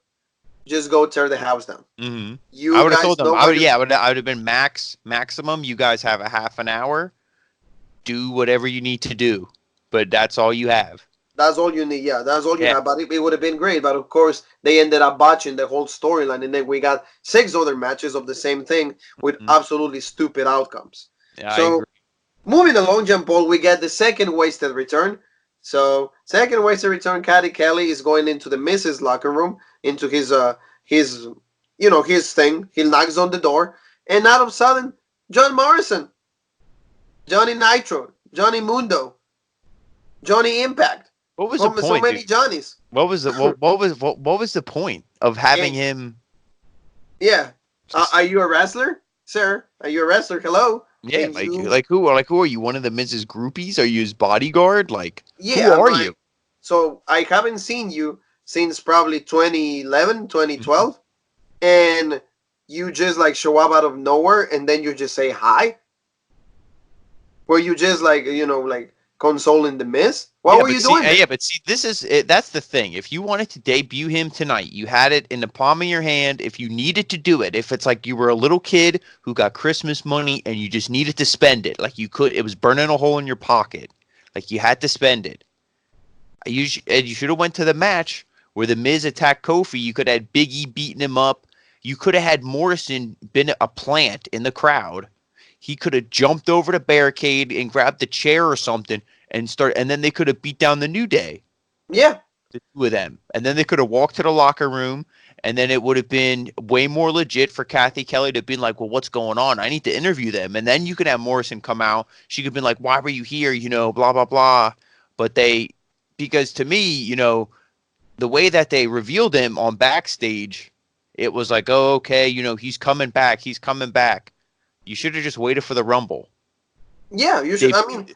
just go tear the house down. Hmm. I You would have guys told them. know what you're Yeah, doing. I would have been maximum. You guys have a half an hour. Do whatever you need to do, but that's all you have. That's all you need. Yeah, that's all you Yeah. have. But it would have been great. But of course, they ended up botching the whole storyline, and then we got six other matches of the same thing with Mhm. absolutely stupid outcomes. Yeah, I So agree. moving along, Jean Paul, we get the second wasted return. So second wasted return, Caddy Kelly is going into the Mrs. locker room, into his his thing. He knocks on the door, and all of a sudden, John Morrison, Johnny Nitro, Johnny Mundo, Johnny Impact, What was the from so point, dude? many Johnnies. What was the what was the point of having And him yeah, just are you a wrestler, sir? Are you a wrestler? Hello. yeah, And you, like who are you? One of the Mrs. Groupies? Are you his bodyguard? Like who yeah, I'm are like, you? so I haven't seen you since probably 2011, Mhm. 2012, and you just like show up out of nowhere and then you just say hi? Were you just like, like consoling the miss? What Yeah, were but you see, doing there? yeah, but see, this is it, that's the thing. If you wanted to debut him tonight, you had it in the palm of your hand. If you needed to do it, if it's like you were a little kid who got Christmas money and you just needed to spend it, like you could, it was burning a hole in your pocket, like you had to spend it. And you should have went to the match where the Miz attacked Kofi. You could have had Biggie beating him up. You could have had Morrison been a plant in the crowd. He could have jumped over the barricade and grabbed the chair or something and then they could have beat down the New Day, Yeah, the two of them, and then they could have walked to the locker room, and then it would have been way more legit for Kathy Kelly to be like, well, what's going on? I need to interview them, and then you could have Morrison come out. She could have been like, why were you here? Blah blah blah. But because to me, the way that they revealed him on backstage, it was like, oh, okay, he's coming back. He's coming back. You should have just waited for the Rumble. yeah, you should. They I mean,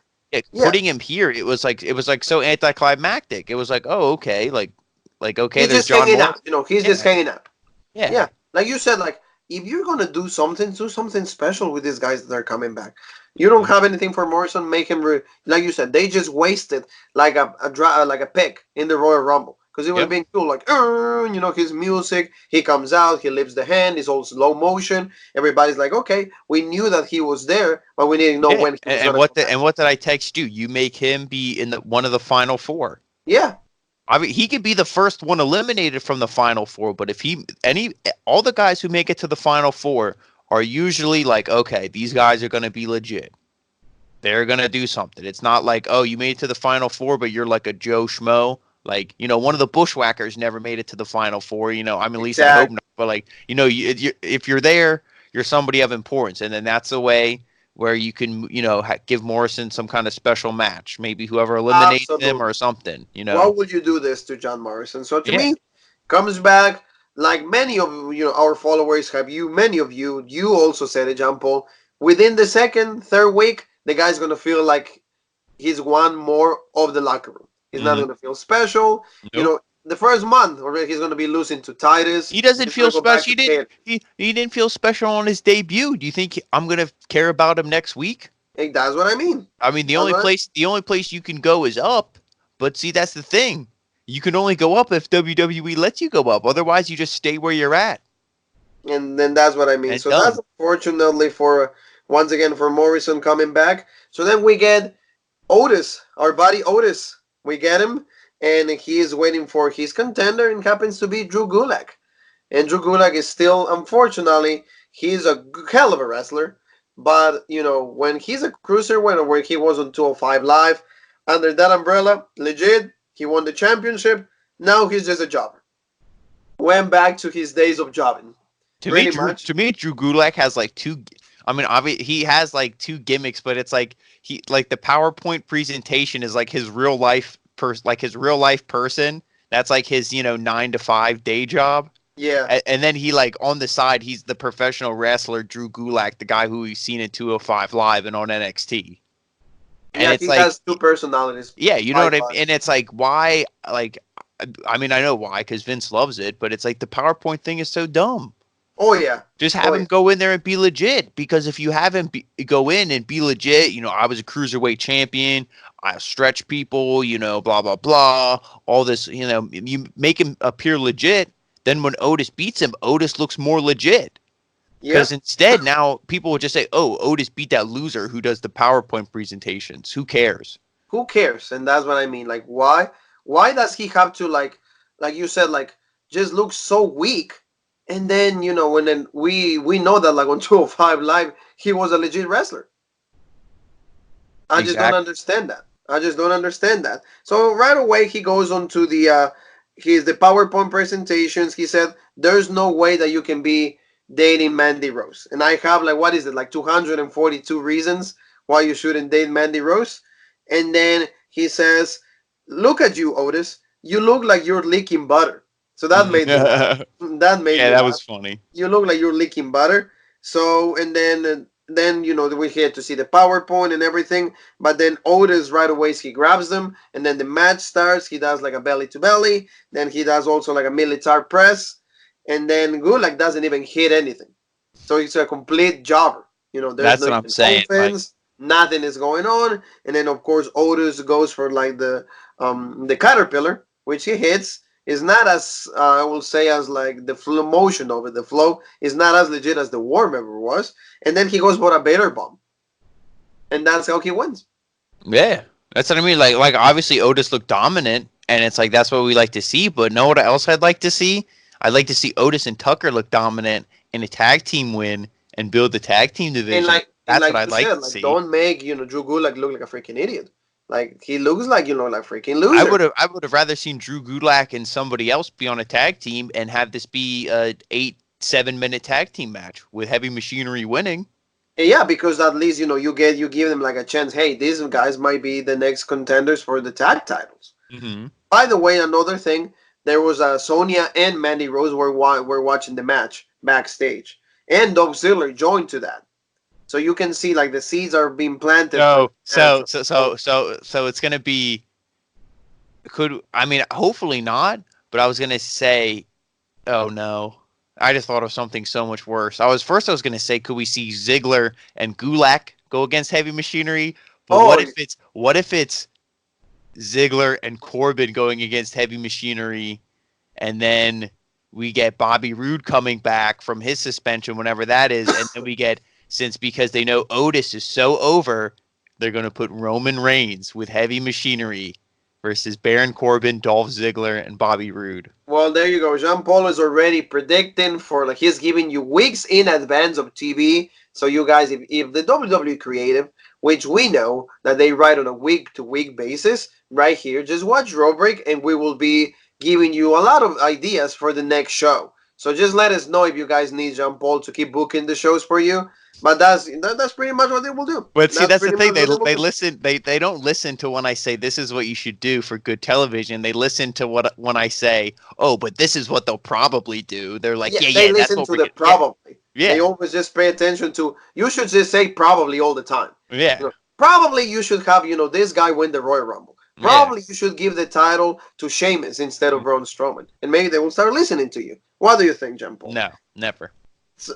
yeah, putting him here, it was like so anticlimactic. It was like, oh, okay, like okay, he's there's just John hanging out. Morris. He's just Yeah, hanging out. yeah, Yeah, like you said, like if you're gonna do something special with these guys that are coming back. You don't mhm, have anything for Morrison. Make him like you said. They just wasted like like a pick in the Royal Rumble because it would have yep, been cool. Like his music. He comes out. He lifts the hand. It's all slow motion. Everybody's like, okay, we knew that he was there, but we didn't know yeah. when he was And gonna come back. what did I text you? You make him be in the one of the final four. Yeah, I mean, he could be the first one eliminated from the final four, but if he any all the guys who make it to the final four are usually like, okay, these guys are going to be legit. They're going to do something. It's not like, oh, you made it to the final four, but you're like a Joe Schmo. Like, one of the Bushwhackers never made it to the final four. I mean, at least I hope exactly. not. But like, if you're there, you're somebody of importance, and then that's a way where you can, give Morrison some kind of special match. Maybe whoever eliminates him or Absolutely. something. Why would you do this to John Morrison? So to Yeah. me, comes back like many of our followers have you. Many of you also said it, John Paul. Within the second, third week, the guy's gonna feel like he's one more of the locker room. He's not Hmm. gonna feel special. Nope. The first month already he's gonna be losing to Titus. He doesn't He's gonna feel go back special. to Kane. He didn't feel special on his debut. Do you think I'm gonna care about him next week? Hey, that's what I mean. I mean, the That's only what place the only place you can go is up. But see, that's the thing. You can only go up if WWE lets you go up. Otherwise, you just stay where you're at and then that's what I mean. and So that's done. unfortunately for once again for Morrison coming back. So then we get Otis, our buddy Otis. We get him, and he is waiting for his contender, and happens to be Drew Gulak. And Drew Gulak is still, unfortunately, he's a hell of a wrestler. But when he's a cruiserweight, or where he was on 205 Live, under that umbrella, legit, He won the championship. Now he's just a jobber. Went back to his days of jobbing, pretty much. To me, Drew Gulak has like two. I mean, obviously he has like two gimmicks, but it's like he like the PowerPoint presentation is like his real life like his real life person. That's like his 9 to 5 day job. Yeah. And then he like on the side, he's the professional wrestler Drew Gulak, the guy who we've seen in 205 Live and on NXT. And Yeah, it's he like, has two personalities. yeah, you know By what I mean. far. And it's like, why? Like, I mean, I know why, because Vince loves it, but it's like the PowerPoint thing is so dumb. Oh yeah. Just Oh have him yeah. go in there and be legit. Because if you have him go in and be legit, I was a cruiserweight champion. I stretch people, blah, blah, blah. All this, you make him appear legit. Then when Otis beats him, Otis looks more legit. Yeah. Because instead, now people will just say, oh, Otis beat that loser who does the PowerPoint presentations. Who cares? Who cares? And that's what I mean. Like, why? Why does he have to like you said, like just look so weak? And then when then we know that like on 205 Live he was a legit wrestler. I just don't Exactly. understand that. I just don't understand that. So right away he goes on to the PowerPoint presentations. He said there's no way that you can be dating Mandy Rose. And I have like what is it like 242 reasons why you shouldn't date Mandy Rose. And then he says, "Look at you, Otis. You look like you're leaking butter." So that made me laugh. Yeah, That made me that laugh. was funny. You look like you're leaking butter. So and then we had to see the PowerPoint and everything. But then Otis right away he grabs them, and then the match starts. He does like a belly to belly. Then he does also like a military press, and then Gulak doesn't even hit anything. So he's a complete jobber. There's That's no what I'm even saying. Like, offense. Nothing is going on. And then of course Otis goes for like the caterpillar, which he hits. Is not as I will say as like the flow motion of it. The flow is not as legit as the War Member was. And then he goes for a Bader bomb, and that's how he wins. yeah, that's what I mean. Like obviously Otis looked dominant, and it's like that's what we like to see. But know what else I'd like to see? I'd like to see Otis and Tucker look dominant in a tag team win and build the tag team And division. like That's what like I'd you like said, to like see. don't make Drew Gulak look like a freaking idiot. Like he looks like like freaking loser. I would have rather seen Drew Gulak and somebody else be on a tag team and have this be a 8-7 minute tag team match with Heavy Machinery winning. And yeah, because at least you give them like a chance. Hey, these guys might be the next contenders for the tag titles. Mm-hmm. By the way, another thing, there was Sonya and Mandy Rose were watching the match backstage, and Dolph Ziggler joined to that. So you can see like the seeds are being planted for So the match. so it's gonna be hopefully not, but I was gonna say, oh no. I just thought of something so much worse. I was gonna say, could we see Ziggler and Gulak go against Heavy Machinery? But Oh, what if it's Ziggler and Corbin going against Heavy Machinery, and then we get Bobby Roode coming back from his suspension, whenever that is, and then we get because they know Otis is so over, they're going to put Roman Reigns with Heavy Machinery versus Baron Corbin, Dolph Ziggler, and Bobby Roode. well, there you go. Jean Paul is already predicting for like he's giving you weeks in advance of TV. So you guys, if the WWE creative, which we know that they write on a week to week basis, right here, just watch Raw Break and we will be giving you a lot of ideas for the next show. So just let us know if you guys need Jean Paul to keep booking the shows for you. But that's pretty much what they will do. But see, That's that's the pretty thing. much what they will They do. listen. They don't listen to when I say this is what you should do for good television. They listen to what when I say, oh, but this is what they'll probably do. They're like, Yeah, yeah, they yeah, that's listen what to we're the gonna. Yeah, probably. They yeah, always just pay attention to. You should just say probably all the time. yeah, Probably you should have this guy win the Royal Rumble. yeah. Probably you should give the title to Sheamus instead of Braun Strowman, and maybe they will start listening to you. What do you think, John Paul? No, never. So,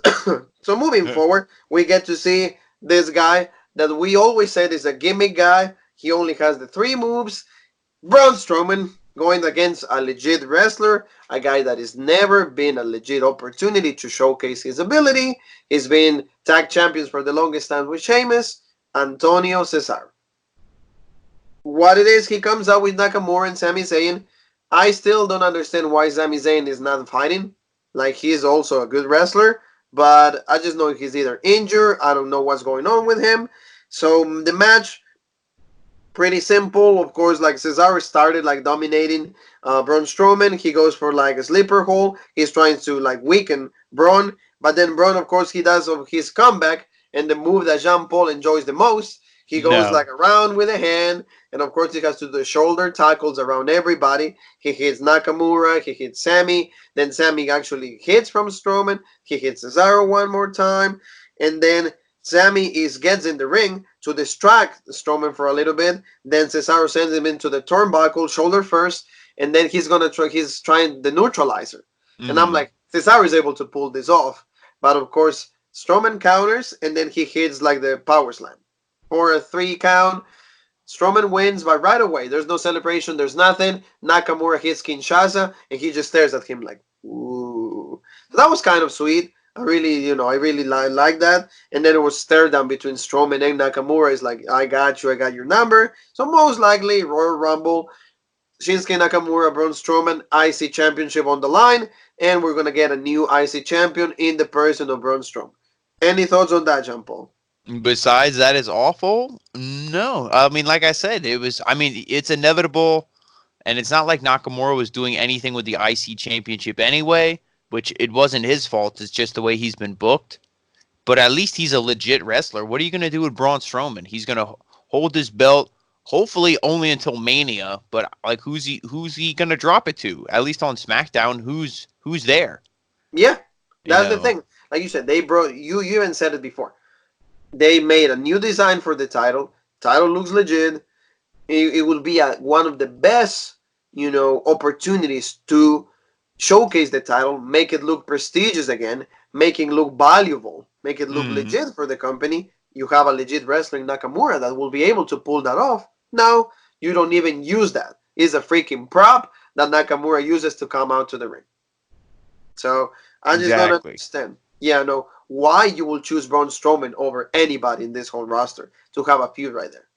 so moving forward, we get to see this guy that we always said is a gimmick guy. He only has the three moves. Braun Strowman going against a legit wrestler, a guy that has never been a legit opportunity to showcase his ability. He's been tag champions for the longest time with Sheamus, Antonio Cesaro. What it is, he comes out with Nakamura and Sami Zayn. I still don't understand why Sami Zayn is not fighting. Like, he's also a good wrestler, but I just know he's either injured, I don't know what's going on with him. So the match Pretty simple. Of course, like Cesaro started like dominating Braun Strowman. He goes for like a sleeper hole. He's trying to like weaken Braun. But then Braun, of course, he does of his comeback and the move that Jean Paul enjoys the most. He goes No. like around with a hand, and of course he has to do the shoulder tackles around everybody. He hits Nakamura, he hits Sammy, then Sammy actually hits from Strowman. He hits Cesaro one more time, and then Sammy is gets in the ring to distract Strowman for a little bit. Then Cesaro sends him into the turnbuckle, shoulder first, and then he's gonna try. He's trying the neutralizer, and I'm Hmm. like, Cesaro is able to pull this off, but of course Strowman counters, and then he hits like the power slam for a 3 count. Strowman wins, but right away, there's no celebration, there's nothing. Nakamura hits Kinshasa, and he just stares at him like, ooh. So that was kind of sweet. I really like that. And then it was stare down between Strowman and Nakamura. It's like, I got you, I got your number. So most likely, Royal Rumble, Shinsuke Nakamura, Braun Strowman, IC Championship on the line, and we're gonna get a new IC champion in the person of Braun Strowman. Any thoughts on that, Jean Paul? Besides that is awful. No, I mean, like I said, it was. I mean, it's inevitable, and it's not like Nakamura was doing anything with the IC championship anyway, which it wasn't his fault. It's just the way he's been booked. But at least he's a legit wrestler. What are you gonna do with Braun Strowman? He's gonna hold his belt, hopefully only until Mania. But like, who's he gonna drop it to? At least on SmackDown, who's there? Yeah, You that's the know. thing. Like you said, they brought you. You even said it before. They made a new design for the title. Title looks legit. It will be one of the best, opportunities to showcase the title, make it look prestigious again, make it look valuable, make it look Mm, legit for the company. You have a legit wrestler in Nakamura that will be able to pull that off. Now you don't even use that. It's a freaking prop that Nakamura uses to come out to the ring. So I just don't exactly. understand. Yeah, no, why you will choose Braun Strowman over anybody in this whole roster to have a feud right there.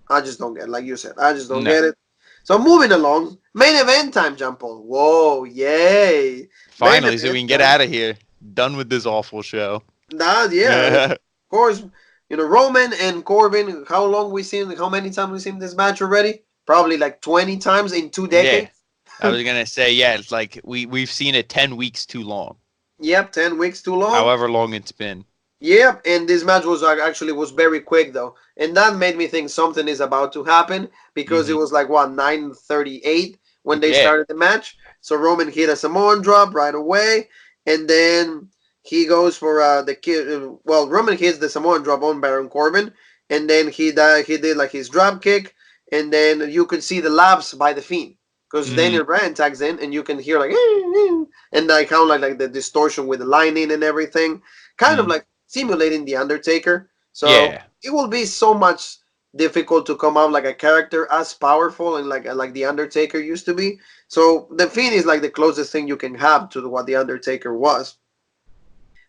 I just don't get it. Like you said, I just don't No. get it. So moving along, main event time, Jean Paul. Whoa, yay! Main Finally, so we event can get time. out of here. Done with this awful show. That yeah, of course. Roman and Corbin. How long we seen? How many times we seen this match already? Probably like 20 times in 2 decades. Yeah. I was gonna say, yeah, it's like we've seen it 10 weeks too long. Yep, 10 weeks too long. However long it's been. Yep, and this match was actually was very quick though, and that made me think something is about to happen because it Hmm. was like what 9:38 when they Yeah. started the match. So Roman hit a Samoan drop right away, and then he goes for the kid. Well, Roman hits the Samoan drop on Baron Corbin, and then he did like his drop kick, and then you could see the laps by the Fiend because Hmm. Daniel Bryan tags in, and you can hear like and like kind of like the distortion with the lining and everything, kind of Mm. like simulating the Undertaker. So Yeah. it will be so much difficult to come out like a character as powerful and like the Undertaker used to be. So the Fiend is like the closest thing you can have to what the Undertaker was.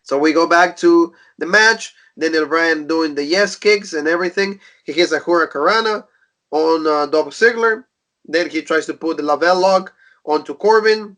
So we go back to the match. Daniel Bryan doing the yes kicks and everything. He hits a Hurricanrana on Dolph Ziggler. Then he tries to put the Lavelle lock onto Corbin.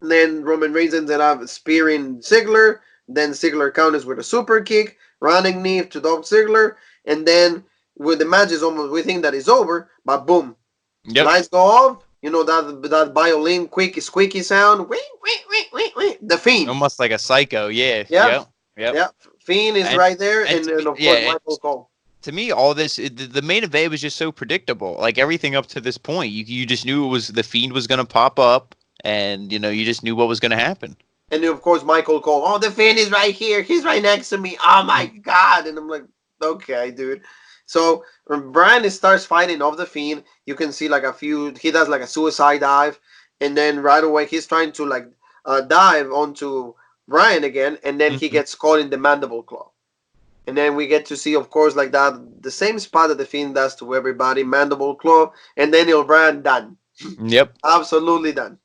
Then Roman Reigns ended up spearing Ziggler. Then Ziggler counters with a super kick, running knee to Dolph Ziggler, and then when the match is almost, we think that it's over, but boom, Yep. lights go off. You know that violin quick squeaky sound. Wee, wee, wee, wee, wee. The Fiend. Almost like a psycho. Yeah. Yeah, Yep. Yep. yeah. Fiend is And right there, and and to then me, of yeah, course and Michael Cole. to me, all this the main event was just so predictable. Like everything up to this point, you just knew it was the Fiend was gonna pop up, and you just knew what was gonna happen. And then of course Michael Cole. Oh, the Fiend is right here. He's right next to me. Oh my god! And I'm like, okay, dude. So when Brian starts fighting off the Fiend, you can see like a few. He does like a suicide dive, and then right away he's trying to like dive onto Brian again, and then he Hmm. gets caught in the mandible claw. And then we get to see, of course, like that the same spot that the Fiend does to everybody, mandible claw, and Daniel Bryan done, Yep. absolutely done.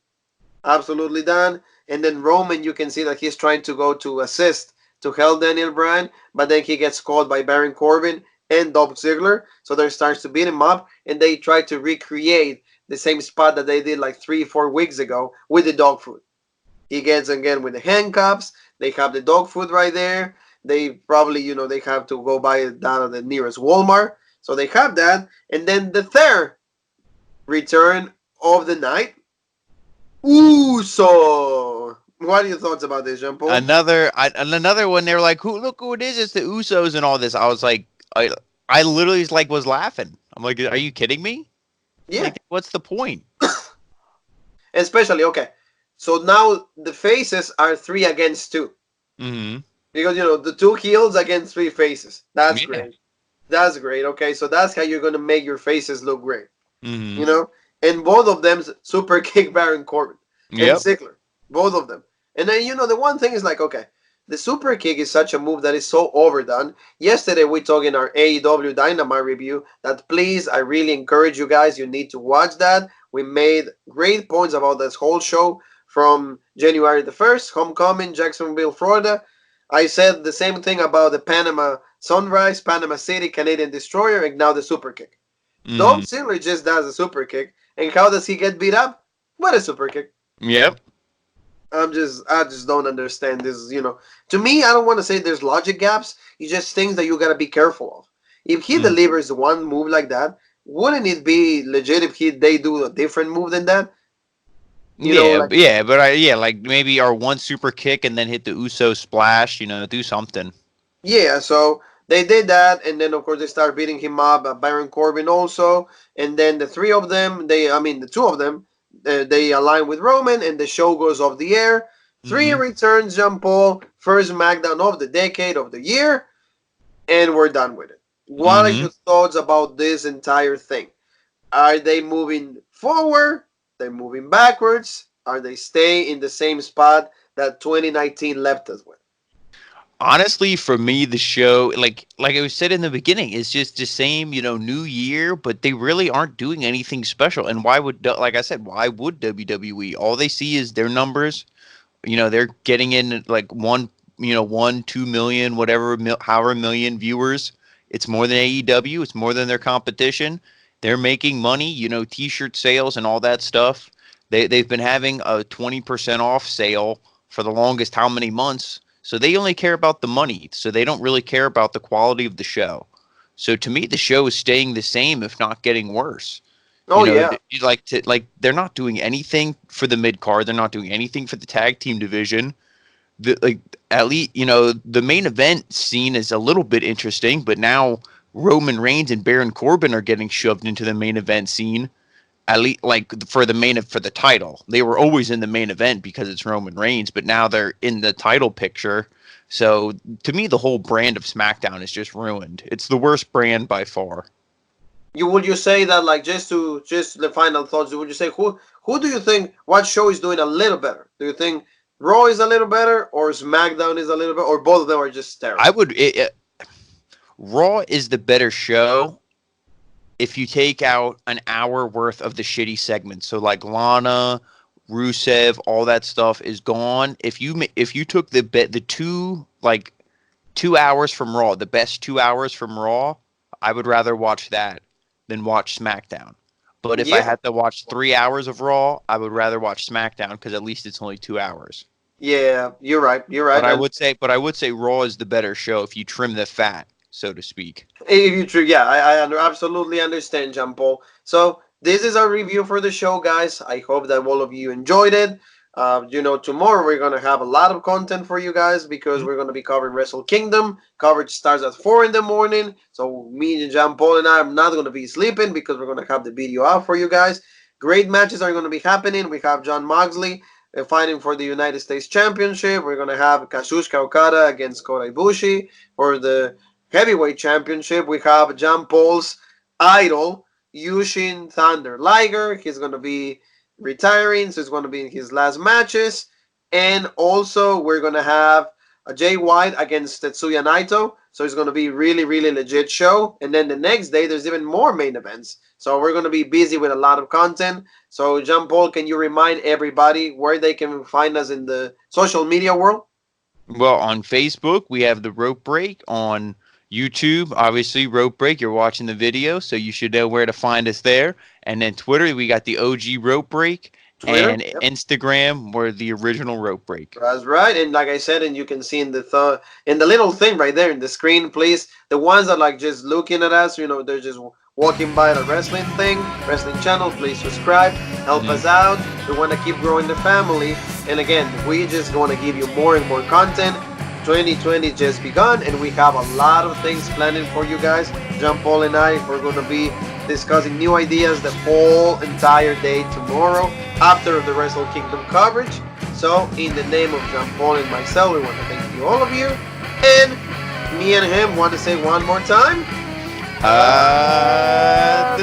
Absolutely done. And then Roman, you can see that he's trying to go to assist to help Daniel Bryan, but then he gets caught by Baron Corbin and Dolph Ziggler. So they starts to beat him up, and they try to recreate the same spot that they did like 3, 4 weeks ago with the dog food. He gets again with the handcuffs. They have the dog food right there. They probably, they have to go buy it down at the nearest Walmart. So they have that. And then the third return of the night, Uso. What are your thoughts about this, Jean Paul? Another one. They're like, "Who? Look who it is! It's the Usos and all this." I was like, I literally like was laughing. I'm like, "Are you kidding me? Yeah, Like, what's the point?" especially okay. So now the faces are 3 against 2 Mm-hmm. because the two heels against 3 faces. That's Yeah. great. That's great. Okay, so that's how you're gonna make your faces look great. Mm-hmm. You know, and both of them super kick Baron Corbin and Yep. Ziggler, both of them. And then the one thing is like, okay, the super kick is such a move that is so overdone. Yesterday we talked in our AEW Dynamite review that please, I really encourage you guys, you need to watch that. We made great points about this whole show from January the 1st, Homecoming, Jacksonville, Florida. I said the same thing about the Panama Sunrise, Panama City, Canadian Destroyer, and now the super kick. Mm-hmm. Dolph Ziggler just does a super kick, and how does he get beat up? With a super kick. Yep. I just don't understand this. To me, I don't want to say there's logic gaps. It's just things that you gotta be careful of. If he Mm. delivers one move like that, wouldn't it be legit if they do a different move than that? Yeah, Like but like maybe our one super kick and then hit the Uso splash. Do something. yeah. So they did that, and then of course they start beating him up. Baron Corbin also, and then the three of them, the two of them, they align with Roman, and the show goes off the air. Three Mm-hmm. returns, Jean Paul, first SmackDown of the decade of the year, and we're done with it. What are Mm-hmm. your thoughts about this entire thing? Are they moving forward? They're moving backwards? Are they staying in the same spot that 2019 left us with? Honestly, for me, the show, like I said in the beginning, is just the same, new year, but they really aren't doing anything special. And like I said, why would WWE? All they see is their numbers. They're getting in like 1, 2 million, whatever, however million viewers. It's more than AEW. It's more than their competition. They're making money. T-shirt sales and all that stuff. They've been having a 20% off sale for the longest how many months. So they only care about the money. So they don't really care about the quality of the show. So to me, the show is staying the same, if not getting worse. Oh, yeah. They're not doing anything for the mid card. They're not doing anything for the tag team division. Like at least the main event scene is a little bit interesting, but now Roman Reigns and Baron Corbin are getting shoved into the main event scene. At least like for the title, they were always in the main event because it's Roman Reigns, but now they're in the title picture. So to me, the whole brand of SmackDown is just ruined. It's the worst brand by far. Would you say that, like, just the final thoughts? Would you say who do you think, what show is doing a little better? Do you think Raw is a little better, or SmackDown is a little better, or both of them are just I terrible? would Raw is the better show if you take out an hour worth of the shitty segments. So like Lana, Rusev, all that stuff is gone. If you took the 2 hours from Raw, the best 2 hours from Raw, I would rather watch that than watch SmackDown. But if I Yeah, had to watch 3 hours of Raw, I would rather watch SmackDown because at least it's only 2 hours. yeah, you're right. You're right. But I And would say, but I would say Raw is the better show if you trim the fat, so to speak. if you true, yeah, absolutely understand, Jean Paul. So this is our review for the show, guys. I hope that all of you enjoyed it. Tomorrow we're gonna have a lot of content for you guys because we're gonna be covering Wrestle Kingdom. Coverage starts at 4 in the morning. So me and Jean Paul and I am not gonna be sleeping because we're gonna have the video out for you guys. Great matches are gonna be happening. We have John Moxley fighting for the United States Championship. We're gonna have Kazuchika Okada against Kota Ibushi for the heavyweight championship. We have John Paul's idol, Yushin Thunder Liger. He's going to be retiring, so it's going to be in his last matches. And also, we're going to have a Jay White against Tetsuya Naito. So it's going to be really, really legit show. And then the next day, there's even more main events. So we're going to be busy with a lot of content. So, Jean Paul, can you remind everybody where they can find us in the social media world? Well, on Facebook, we have the Rope Break. On YouTube, obviously, Rope Break. You're watching the video, so you should know where to find us there. And then Twitter, we got the OG Rope Break. Twitter. and Yep. Instagram. We're the original Rope Break. That's right, and like I said, and you can see in in the little thing right there in the screen, please. The ones that like just looking at us, they're just walking by the wrestling thing, wrestling channel. Please subscribe, help Mhm. us out. We want to keep growing the family, and again, we just want to give you more and more content. 2020 just begun, and we have a lot of things planning for you guys. John Paul and I, we're going to be discussing new ideas the whole entire day tomorrow after the Wrestle Kingdom coverage. So, in the name of John Paul and myself, we want to thank you, all of you. And me and him want to say one more time. Uh,